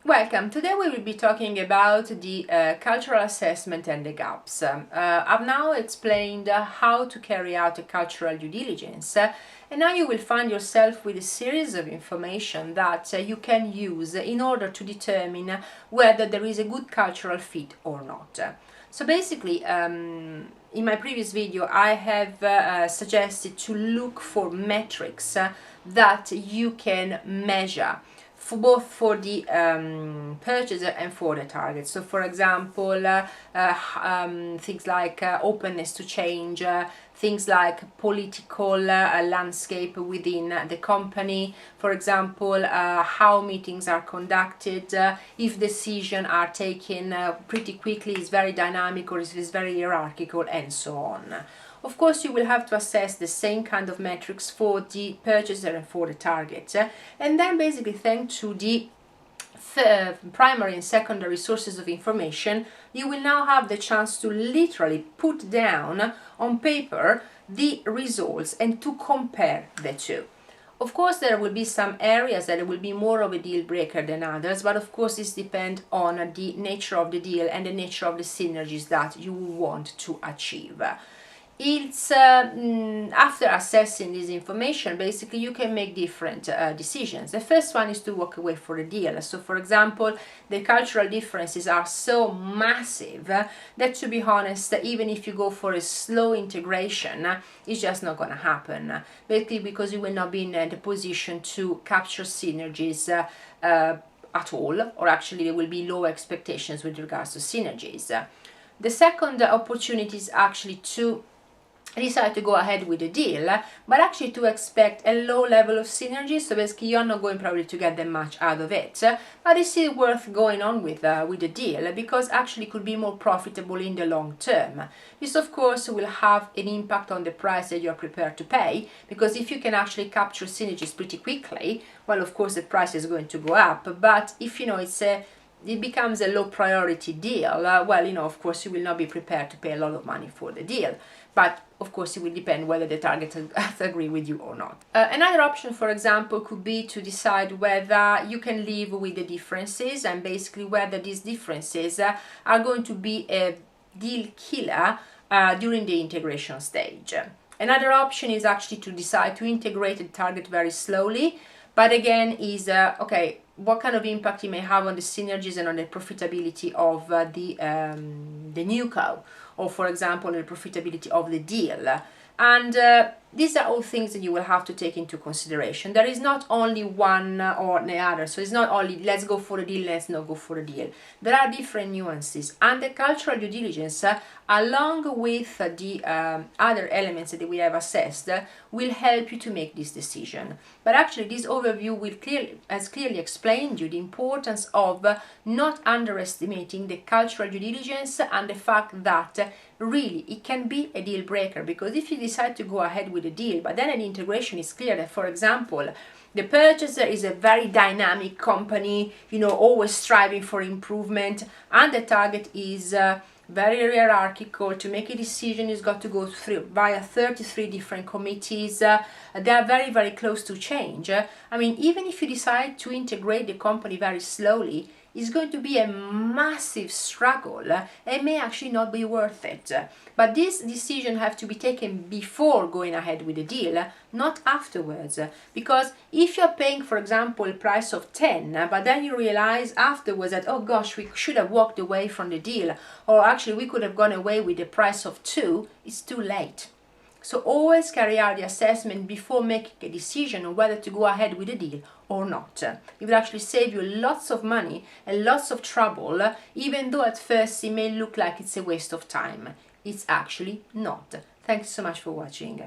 Welcome. Today we will be talking about the cultural assessment and the gaps. I've now explained how to carry out a cultural due diligence, and now you will find yourself with a series of information that you can use in order to determine whether there is a good cultural fit or not. So basically, in my previous video, I have suggested to look for metrics that you can measure for both for the purchaser and for the target. So for example, things like openness to change, things like political landscape within the company, for example, how meetings are conducted, if decisions are taken pretty quickly, is very dynamic, or is very hierarchical, and so on. Of course, you will have to assess the same kind of metrics for the purchaser and for the target. And then basically, thanks to the primary and secondary sources of information, you will now have the chance to literally put down on paper the results and to compare the two. Of course, there will be some areas that will be more of a deal breaker than others, but of course this depends on the nature of the deal and the nature of the synergies that you want to achieve. It's after assessing this information, basically you can make different decisions. The first one is to walk away for a deal. So for example, the cultural differences are so massive that, to be honest, even if you go for a slow integration, it's just not going to happen, basically because you will not be in the position to capture synergies at all, or actually there will be low expectations with regards to synergies. The second opportunity is actually to decide to go ahead with the deal, but actually to expect a low level of synergy. So basically you're not going probably to get that much out of it, but it's still worth going on with the deal, because actually it could be more profitable in the long term. This of course will have an impact on the price that you're prepared to pay, because if you can actually capture synergies pretty quickly, well, of course the price is going to go up. But if it becomes a low priority deal, well, of course you will not be prepared to pay a lot of money for the deal. But of course it will depend whether the target agree with you or not. Another option, for example, could be to decide whether you can live with the differences, and basically whether these differences are going to be a deal killer during the integration stage. Another option is actually to decide to integrate the target very slowly, but again is okay, what kind of impact it may have on the synergies and on the profitability of the new co, or for example the profitability of the deal. And these are all things that you will have to take into consideration. There is not only one or the other, so it's not only let's go for a deal, let's not go for a deal. There are different nuances, and the cultural due diligence, along with the other elements that we have assessed, will help you to make this decision. But actually this overview has clearly explained you the importance of not underestimating the cultural due diligence, and the fact that really it can be a deal breaker, because if you decide to go ahead with a deal but then an integration is clear that, for example, the purchaser is a very dynamic company, always striving for improvement, and the target is very hierarchical. To make a decision, it's got to go through via 33 different committees. They are very, very close to change. I mean, even if you decide to integrate the company very slowly, it's going to be a massive struggle. It may actually not be worth it. But this decision have to be taken before going ahead with the deal, not afterwards. Because if you're paying, for example, a price of 10, but then you realize afterwards that, oh gosh, we should have walked away from the deal, or actually we could have gone away with the price of 2, it's too late. So always carry out the assessment before making a decision on whether to go ahead with the deal or not. It will actually save you lots of money and lots of trouble, even though at first it may look like it's a waste of time. It's actually not. Thanks so much for watching.